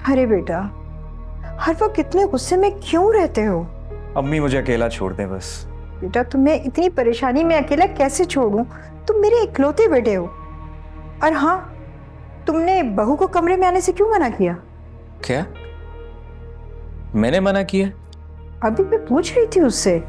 अरे बेटा, हर वक्त कितने गुस्से में क्यों रहते हो? अम्मी मुझे अकेला छोड़ दें बस। बेटा, तुम्हें इतनी परेशानी में अकेला कैसे छोड़ूं? तुम मेरे इकलौते बेटे हो। और हाँ, तुमने बहू को कमरे में आने से क्यों मना किया? क्या मैंने मना किया? अभी मैं पूछ रही थी उससे।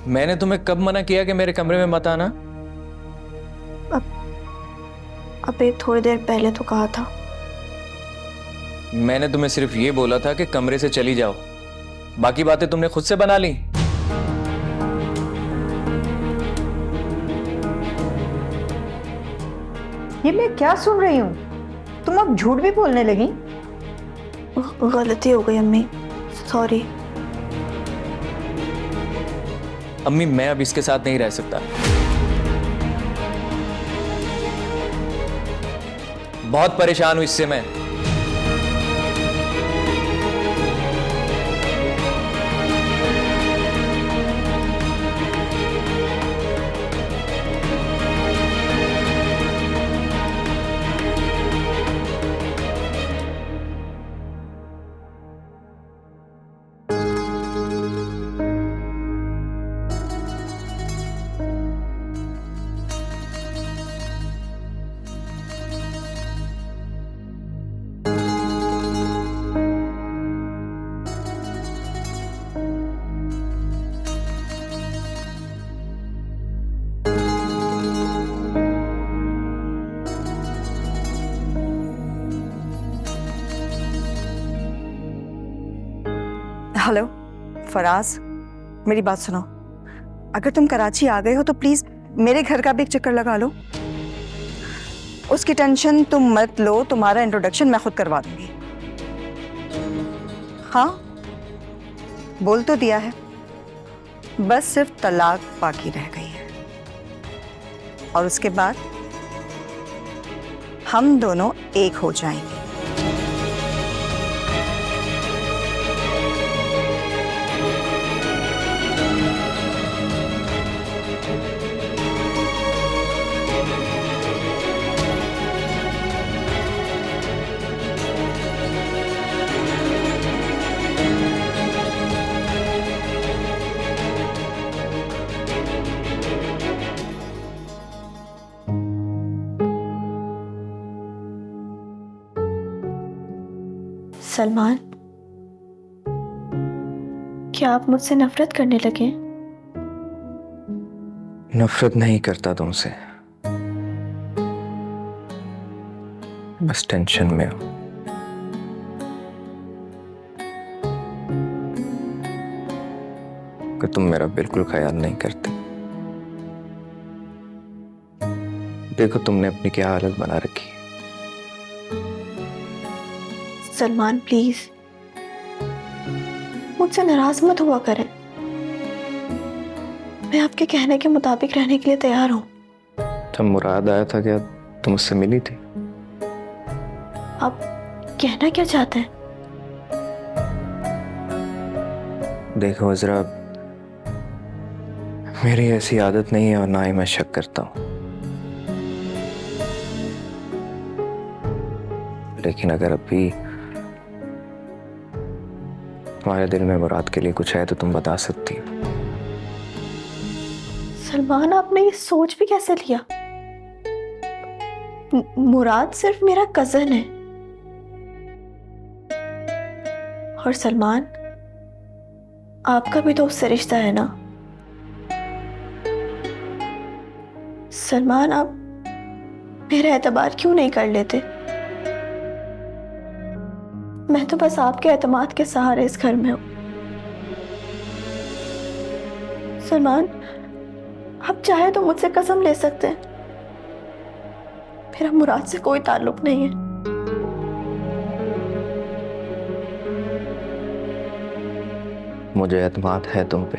मैंने तुम्हें कब मना किया कि मेरे कमरे में मत आना? अबे थोड़ी देर पहले तो कहा था। मैंने तुम्हें सिर्फ ये बोला था कि कमरे से चली जाओ, बाकी बातें तुमने खुद से बना ली। ये मैं क्या सुन रही हूँ? तुम अब झूठ भी बोलने लगी? गलती हो गई अम्मी, सॉरी। अम्मी मैं अब इसके साथ नहीं रह सकता। बहुत परेशान हूं इससे मैं। हेलो फराज, मेरी बात सुनो। अगर तुम कराची आ गए हो तो प्लीज मेरे घर का भी एक चक्कर लगा लो। उसकी टेंशन तुम मत लो, तुम्हारा इंट्रोडक्शन मैं खुद करवा दूंगी। हाँ, बोल तो दिया है, बस सिर्फ तलाक बाकी रह गई है और उसके बाद हम दोनों एक हो जाएंगे। सलमान, क्या आप मुझसे नफरत करने लगे? नफरत नहीं करता तुमसे, बस टेंशन में हूं कि तुम मेरा बिल्कुल ख्याल नहीं करते। देखो तुमने अपनी क्या हालत बना रखी है। सलमान प्लीज, मुझसे नाराज मत हुआ करें। मैं आपके कहने के मुताबिक रहने के लिए तैयार हूं। जब मुराद आया था क्या तुम उससे मिली थी? आप कहना क्या चाहते हैं? देखो अजरा, मेरी ऐसी आदत नहीं है और ना ही मैं शक करता हूं, लेकिन अगर अभी तुम्हारे दिल में मुराद के लिए कुछ है तो तुम बता सकती हो। सलमान, आपने ये सोच भी कैसे लिया? मुराद सिर्फ मेरा कजन है। और सलमान, आपका भी तो उससे रिश्ता है ना? सलमान, आप मेरा एतबार क्यों नहीं कर लेते? मैं तो बस आपके एतमाद के सहारे इस घर में हूं। सलमान, आप चाहे तो मुझसे कसम ले सकते हैं, मेरा मुराद से कोई ताल्लुक नहीं है। मुझे एतमाद है तुम पे,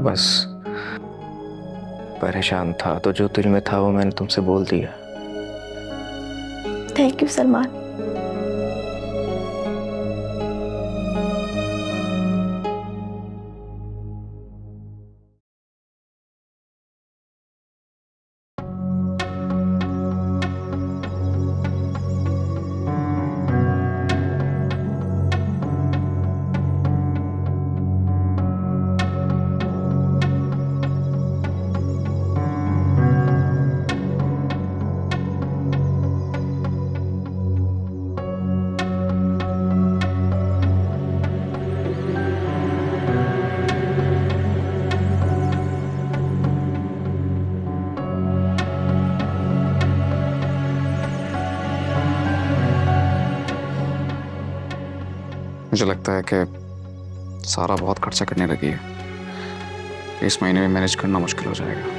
बस परेशान था तो जो दिल में था वो मैंने तुमसे बोल दिया। Thank you Salman. मुझे लगता है कि सारा बहुत खर्चा करने लगी है। इस महीने में मैनेज करना मुश्किल हो जाएगा।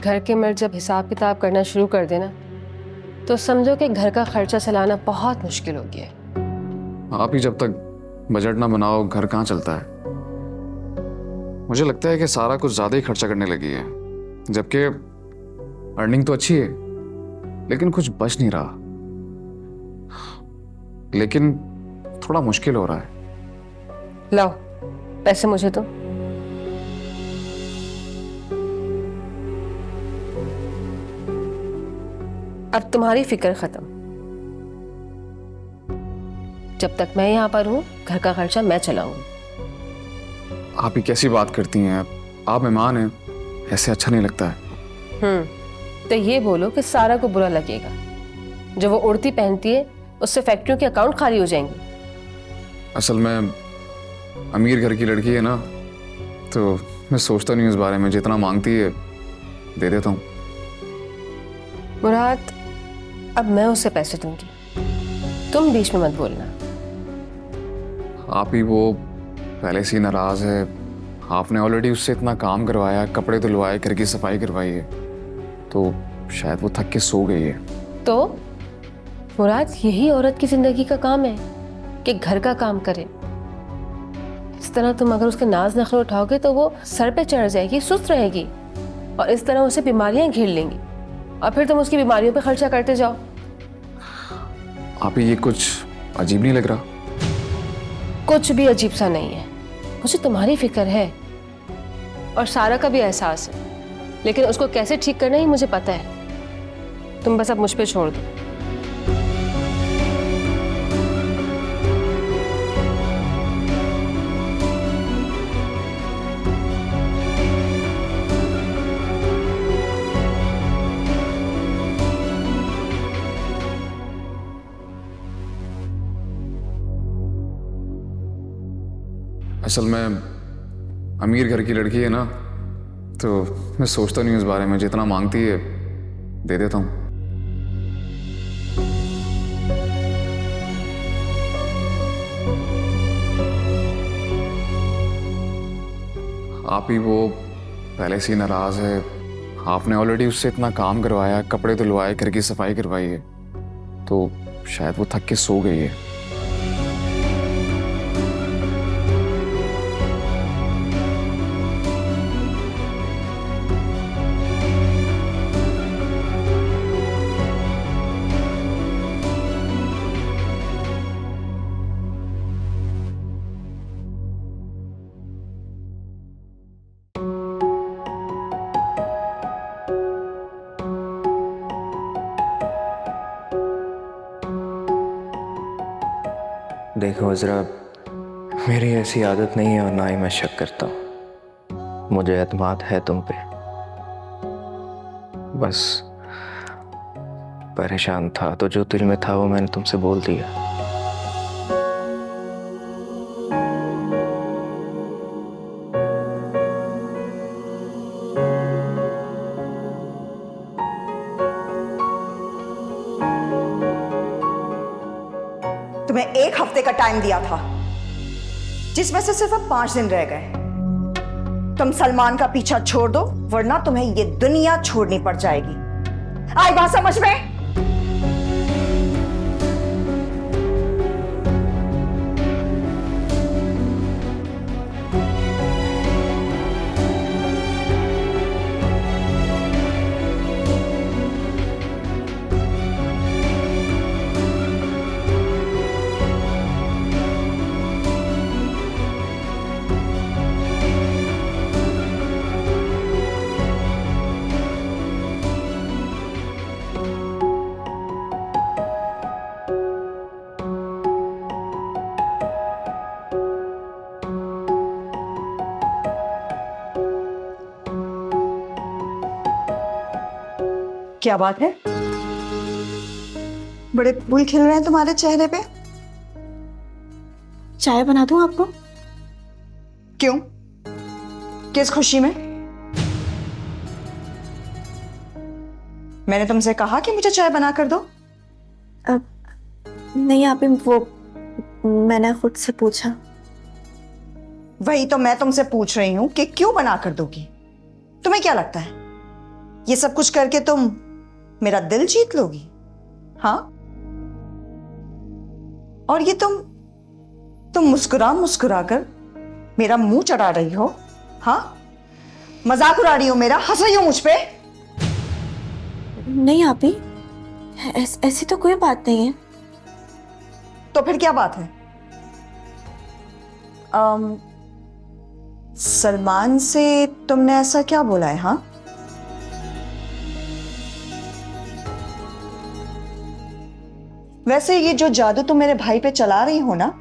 घर के मर्द जब हिसाब किताब करना शुरू कर देना तो समझो कि घर का खर्चा चलाना बहुत मुश्किल हो गया है। आप ही जब तक बजट ना बनाओ घर कहाँ चलता है। मुझे लगता है कि सारा कुछ ज़्यादा ही खर्चा करने लगी है, जबकि अर्निंग तो अच्छी है लेकिन कुछ बच नहीं रहा। लेकिन थोड़ा मुश्किल हो रहा है। लाओ पैसे मुझे तो। अब तुम्हारी फिक्र खत्म। जब तक मैं यहां पर हूं घर का खर्चा मैं चलाऊंगी। आप ही कैसी बात करती हैं? आप मेहमान हैं, ऐसे अच्छा नहीं लगता है। तो ये बोलो कि सारा को बुरा लगेगा। जब वो उड़ती पहनती है उससे फैक्ट्रियों के अकाउंट खाली हो जाएंगे। असल में अमीर घर की लड़की है ना, तो मैं सोचता नहीं उस बारे में। जितना मांगती है दे देता हूँ। मुराद अब मैं उससे पैसे दूंगी, तुम बीच में मत बोलना। आप ही वो पहले से ही नाराज है। आपने ऑलरेडी उससे इतना काम करवाया, कपड़े धुलवाए, घर की सफाई करवाई है, तो शायद वो थक के सो गई है। तो मुराद यही औरत की जिंदगी का काम है कि घर का काम करे। इस तरह तुम अगर उसके नाज नखरे उठाओगे तो वो सर पे चढ़ जाएगी, सुस्त रहेगी और इस तरह उसे बीमारियां घेर लेंगी और फिर तुम उसकी बीमारियों पे खर्चा करते जाओ। आप ही ये कुछ अजीब नहीं लग रहा? कुछ भी अजीब सा नहीं है। मुझे तुम्हारी फिक्र है और सारा का भी एहसास है, लेकिन उसको कैसे ठीक करना ही मुझे पता है। तुम बस अब मुझ पे छोड़ दो। असल में अमीर घर की लड़की है ना, तो मैं सोचता नहीं उस बारे में। जितना मांगती है दे देता हूँ। आप ही वो पहले से ही नाराज है। आपने ऑलरेडी उससे इतना काम करवाया, कपड़े धुलवाए, घर की सफाई करवाई है, तो शायद वो थक के सो गई है। देखो इज़रा, मेरी ऐसी आदत नहीं है और ना ही मैं शक करता हूँ। मुझे एतमाद है तुम पे। बस परेशान था तो जो दिल में था वो मैंने तुमसे बोल दिया। तुम्हें 1 हफ्ते का टाइम दिया था, जिसमें से सिर्फ अब 5 दिन रह गए। तुम सलमान का पीछा छोड़ दो, वरना तुम्हें ये दुनिया छोड़नी पड़ जाएगी। आई बात समझ में? क्या बात है? बड़े फूल खिल रहे हैं तुम्हारे चेहरे पे। चाय बना दूं आपको? क्यों? किस खुशी में? मैंने तुमसे कहा कि मुझे चाय बना कर दो। नहीं आप ही, वो मैंने खुद से पूछा। वही तो मैं तुमसे पूछ रही हूं कि क्यों बना कर दोगी? तुम्हें क्या लगता है ये सब कुछ करके तुम मेरा दिल जीत लोगी? हाँ? और ये तुम मुस्कुरा मुस्कुरा कर मेरा मुंह चढ़ा रही हो? हाँ? मजाक उड़ा रही हो मेरा? हंस रही हो मुझ पे? नहीं आप ही, ऐसी तो कोई बात नहीं है। तो फिर क्या बात है? सलमान से तुमने ऐसा क्या बोला है? हाँ, वैसे ये जो जादू तुम मेरे भाई पे चला रही हो ना,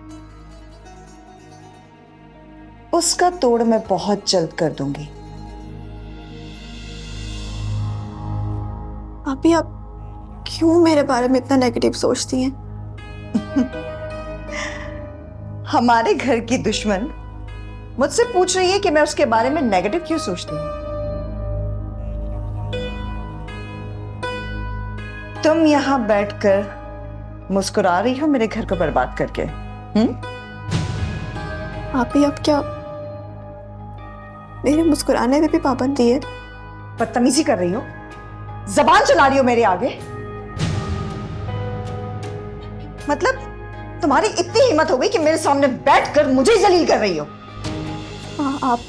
उसका तोड़ मैं बहुत जल्द कर दूंगी। आप क्यों मेरे बारे में इतना नेगेटिव सोचती हैं? हमारे घर की दुश्मन मुझसे पूछ रही है कि मैं उसके बारे में नेगेटिव क्यों सोचती हूँ। तुम यहां बैठकर मुस्कुरा रही हो मेरे घर को बर्बाद करके। आप ही, अब क्या मेरे मुस्कुराने पे भी पाबंदी है? बदतमीजी कर रही हो, जबान चला रही हो मेरे आगे। मतलब तुम्हारी इतनी हिम्मत हो गई कि मेरे सामने बैठकर मुझे ही जलील कर रही हो। आप,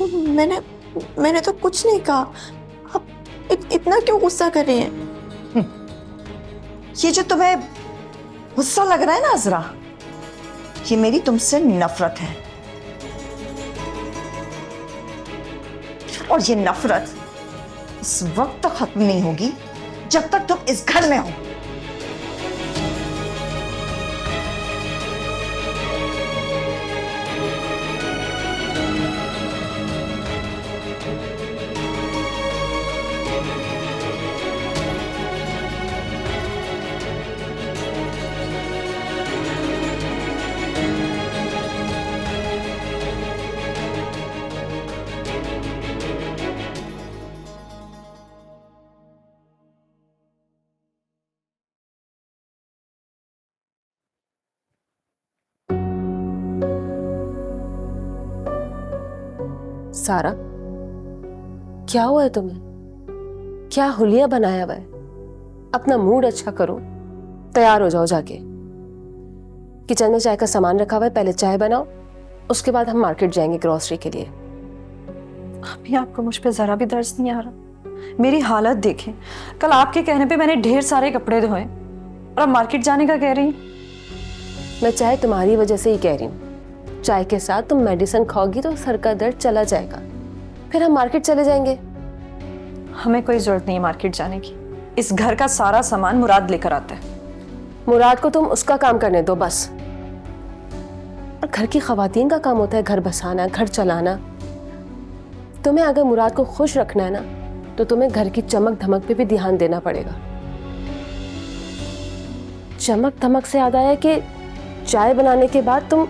मैंने तो कुछ नहीं कहा। आप इतना क्यों गुस्सा कर रही हैं? ये जो तुम्हें गुस्सा लग रहा है ना अजरा, ये मेरी तुमसे नफरत है। और ये नफरत इस वक्त तक खत्म नहीं होगी जब तक तुम इस घर में हो। सारा, क्या हुआ है तुम्हें? क्या हुलिया बनाया हुआ है? अपना मूड अच्छा करो, तैयार हो जाओ, जाके किचन में चाय का सामान रखा हुआ है, पहले चाय बनाओ, उसके बाद हम मार्केट जाएंगे ग्रोसरी के लिए। अभी आपको मुझ पे जरा भी दर्द नहीं आ रहा? मेरी हालत देखें, कल आपके कहने पे मैंने ढेर सारे कपड़े धोए और अब मार्केट जाने का कह रही। मैं चाहे तुम्हारी वजह से ही कह रही हूँ। चाय के साथ तुम मेडिसिन खाओगी तो सर का दर्द चला जाएगा, फिर हम मार्केट चले जाएंगे। हमें कोई जरूरत नहीं है मार्केट जाने की। इस घर का सारा सामान मुराद लेकर आता है। मुराद को तुम उसका काम करने दो बस। और घर की खवातीन का काम होता है घर बसाना, घर चलाना। तुम्हें अगर मुराद को खुश रखना है ना, तो तुम्हें घर की चमक धमक पे भी ध्यान देना पड़ेगा। चमक धमक से याद आया कि चाय बनाने के बाद तुम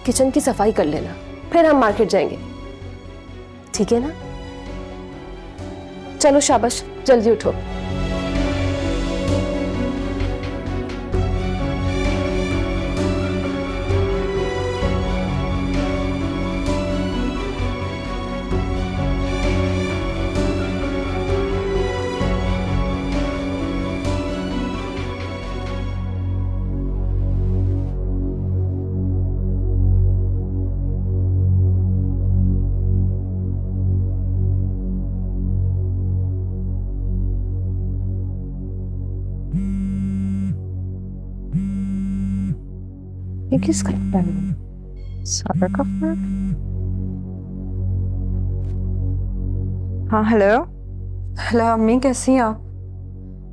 किचन की सफाई कर लेना, फिर हम मार्केट जाएंगे, ठीक है ना? चलो शाबाश, जल्दी उठो। ये किसका फोन है? सारा का फोन? हाँ हेलो। हेलो अम्मी, कैसी हैं आप?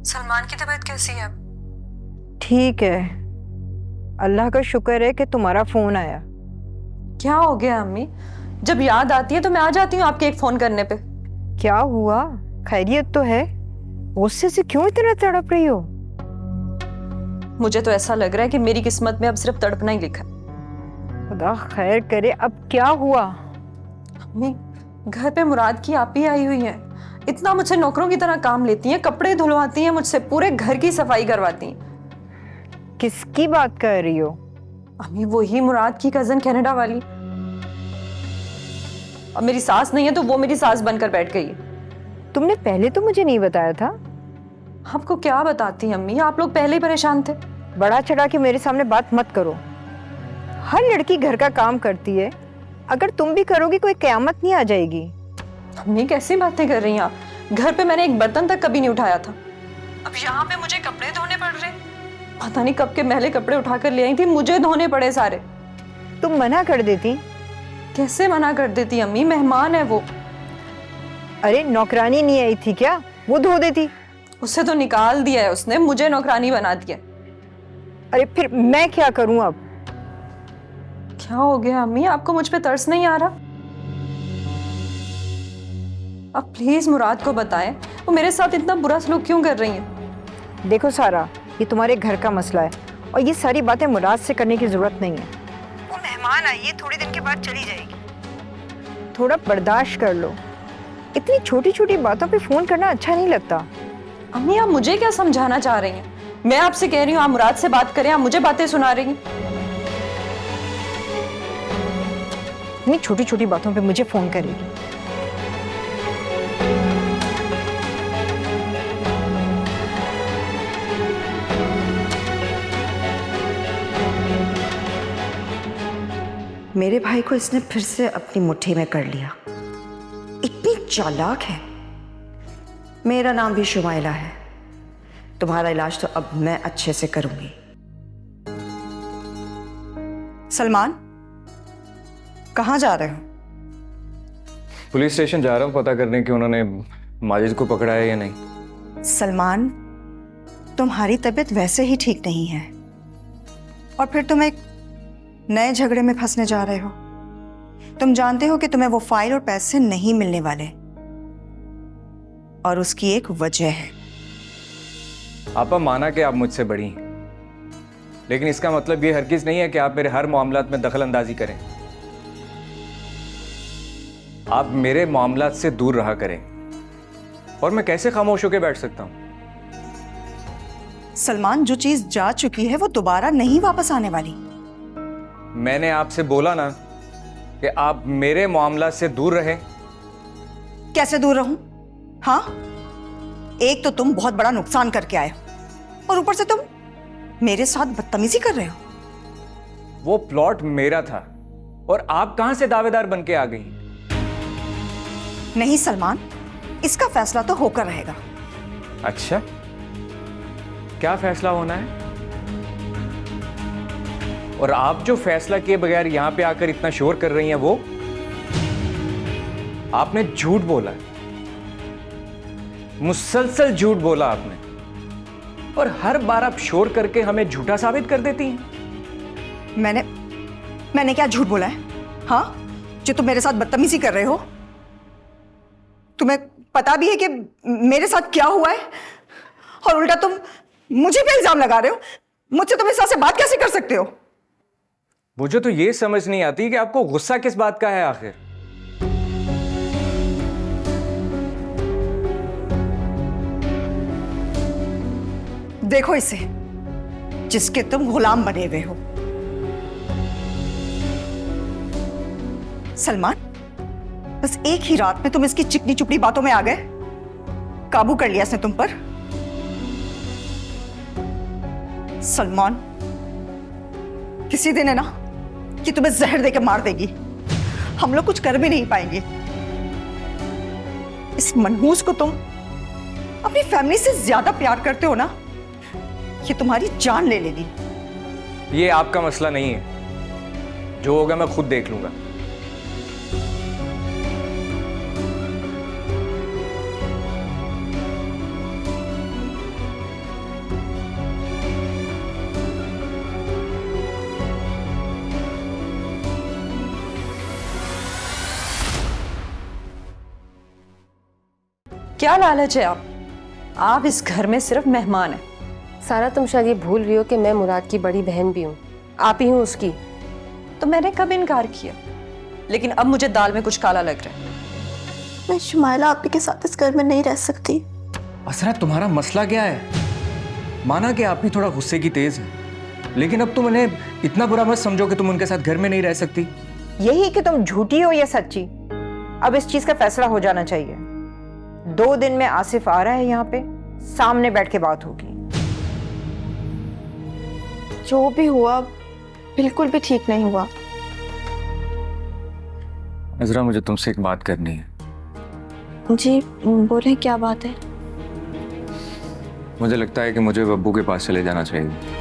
सलमान की तबीयत कैसी है? ठीक है, अल्लाह का शुक्र है कि तुम्हारा फोन आया। क्या हो गया अम्मी? जब याद आती है तो मैं आ जाती हूँ आपके एक फोन करने पे। क्या हुआ? खैरियत तो है? गुस्से से क्यों इतना तड़प रही हो? मुझे तो ऐसा लग रहा है कि मेरी किस्मत में अब सिर्फ तड़पना ही लिखा है। खुदा खैर करे, अब क्या हुआ? अम्मी, घर पे मुराद की आप ही आई हुई हैं। इतना मुझसे नौकरों की तरह काम लेती हैं, कपड़े धुलवाती हैं, मुझसे पूरे घर की सफाई करवाती हैं। किसकी बात कर रही हो? अम्मी, वही मुराद की कजन कनाडा वाली। अब मेरी सास नहीं है तो वो मेरी सास बनकर बैठ गई है। तुमने पहले तो मुझे नहीं बताया था। आपको क्या बताती अम्मी, आप लोग पहले ही परेशान थे। बड़ा चढ़ा के मेरे सामने बात मत करो। हर लड़की घर का काम करती है, अगर तुम भी करोगी कोई कयामत नहीं आ जाएगी। अम्मी, कैसी बातें कर रही हैं आप? घर पे मैंने एक बर्तन तक कभी नहीं उठाया था, अब यहाँ पे मुझे कपड़े धोने पड़ रहे। पता नहीं कब के मैले कपड़े उठाकर ले आई थी, मुझे धोने पड़े सारे। तुम मना कर देती। कैसे मना कर देती अम्मी, मेहमान है वो। अरे नौकरानी नहीं आई थी क्या, वो धो देती। उससे तो निकाल दिया है उसने, मुझे नौकरानी बना दिया। अरे फिर मैं क्या करूं अब? क्या हो गया अम्मी, आपको मुझ पे तरस नहीं आ रहा? अब प्लीज मुराद को बताएं, वो मेरे साथ इतना बुरा सलूक क्यों कर रही हैं? देखो सारा, ये तुम्हारे घर का मसला है और ये सारी बातें मुराद से करने की जरूरत नहीं है। वो मेहमान आई है, थोड़ी दिन के बाद चली जाएगी। थोड़ा बर्दाश्त कर लो। इतनी छोटी छोटी बातों पे फोन करना अच्छा नहीं लगता। अम्मी, आप मुझे क्या समझाना चाह रही हैं? मैं आपसे कह रही हूँ आप मुराद से बात करें, आप मुझे बातें सुना रही हैं। इतनी छोटी छोटी बातों पे मुझे फोन करेगी। मेरे भाई को इसने फिर से अपनी मुट्ठी में कर लिया। इतनी चालाक है। मेरा नाम भी शुमाइला है। तुम्हारा इलाज तो अब मैं अच्छे से करूंगी। सलमान, कहाँ जा रहे हो? पुलिस स्टेशन जा रहा हूँ पता करने कि उन्होंने माजिद को पकड़ा है या नहीं। सलमान, तुम्हारी तबीयत वैसे ही ठीक नहीं है और फिर तुम एक नए झगड़े में फंसने जा रहे हो। तुम जानते हो कि तुम्हें वो फाइल और पैसे नहीं मिलने वाले और उसकी एक वजह है। आपा, माना कि आप मुझसे बड़ी हैं, लेकिन इसका मतलब ये हरगिज नहीं है कि आप मेरे हर मामलात में दखल अंदाजी करें। आप मेरे मामलात से दूर रहा करें और मैं कैसे खामोश होकर बैठ सकता हूं? सलमान, जो चीज जा चुकी है वो दोबारा नहीं वापस आने वाली। मैंने आपसे बोला ना कि आप मेरे मामला से दूर रहे। कैसे दूर रहूं? हाँ, एक तो तुम बहुत बड़ा नुकसान करके आए हो और ऊपर से तुम मेरे साथ बदतमीजी कर रहे हो। वो प्लॉट मेरा था और आप कहां से दावेदार बन के आ गई? नहीं सलमान, इसका फैसला तो होकर रहेगा। अच्छा, क्या फैसला होना है? और आप जो फैसला किए बगैर यहां पे आकर इतना शोर कर रही हैं, वो आपने झूठ बोला, मुसलसल झूठ बोला आपने, और हर बार आप शोर करके हमें झूठा साबित कर देती हैं। मैंने क्या झूठ बोला है? हाँ, जो तुम मेरे साथ बदतमीजी कर रहे हो। तुम्हें पता भी है कि मेरे साथ क्या हुआ है और उल्टा तुम मुझे पे इल्जाम लगा रहे हो। मुझसे तुम इस तरह से बात कैसे कर सकते हो? मुझे तो ये समझ नहीं आती कि आपको गुस्सा किस बात का है आखिर। देखो इसे, जिसके तुम गुलाम बने हुए हो। सलमान, बस एक ही रात में तुम इसकी चिकनी चुपड़ी बातों में आ गए। काबू कर लिया इसने तुम पर। सलमान, किसी दिन है ना कि तुम्हें जहर देकर मार देगी। हम लोग कुछ कर भी नहीं पाएंगे। इस मनहूस को तुम अपनी फैमिली से ज्यादा प्यार करते हो ना, ये तुम्हारी जान ले लेगी। ये आपका मसला नहीं है, जो होगा मैं खुद देख लूंगा। क्या लालच है आप इस घर में सिर्फ मेहमान हैं। सारा, तुम शायद ये भूल रही हो कि मैं मुराद की बड़ी बहन भी हूँ, आप ही हूँ उसकी। तो मैंने कब इनकार किया? लेकिन अब मुझे दाल में कुछ काला लग रहा है। मैं शुमाइला आपी के साथ इस घर में नहीं रह सकती। असरा, तुम्हारा मसला क्या है? माना कि आप भी थोड़ा गुस्से की तेज है, लेकिन अब तुम उन्हें इतना बुरा मत समझो कि तुम उनके साथ घर में नहीं रह सकती। यही कि तुम झूठी हो या सच्ची, अब इस चीज का फैसला हो जाना चाहिए। 2 दिन में आसिफ आ रहा है यहाँ पे, सामने बैठ के बात होगी। जो भी हुआ बिल्कुल भी ठीक नहीं हुआ। अजरा, मुझे तुमसे एक बात करनी है। जी बोले, क्या बात है? मुझे लगता है कि मुझे बब्बू के पास चले जाना चाहिए।